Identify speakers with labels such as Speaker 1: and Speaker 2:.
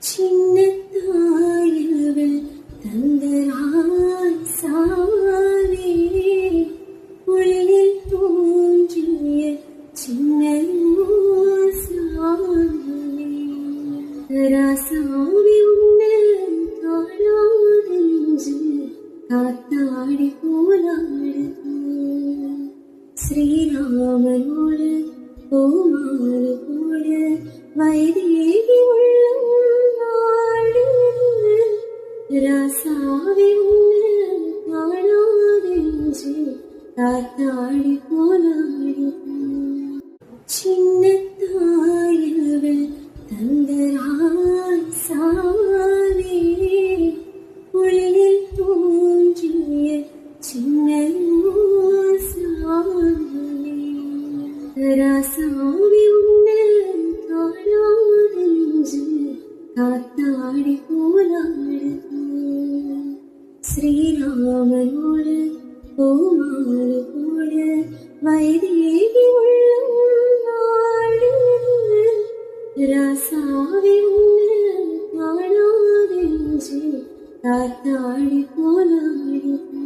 Speaker 1: சின்னத்தாயவள் தந்தராய் சாவே உலகில் தோன்றிய சின்ன ராசாவி உன்னை காணாதென்று காத்தாடி போலாடுது ஸ்ரீராமனோடு கோமாரி போடு வைதேகி உள்ளம் நாடுது ராசாவி உன்னை காணாதென்று காத்தாடி போலாடுது சின்னத்தாயவள் தந்தராய் சாவே உலகில் தோன்றிய சின்ன ராசாவி உன்னை காணாதென்று காத்தாடி போலாடுது ஸ்ரீராமனோடு கோமாரி போடு வைதேகி உள்ளம் நாடுது ராசாவி உன்னை காணாதென்று காத்தாடி போலாடுது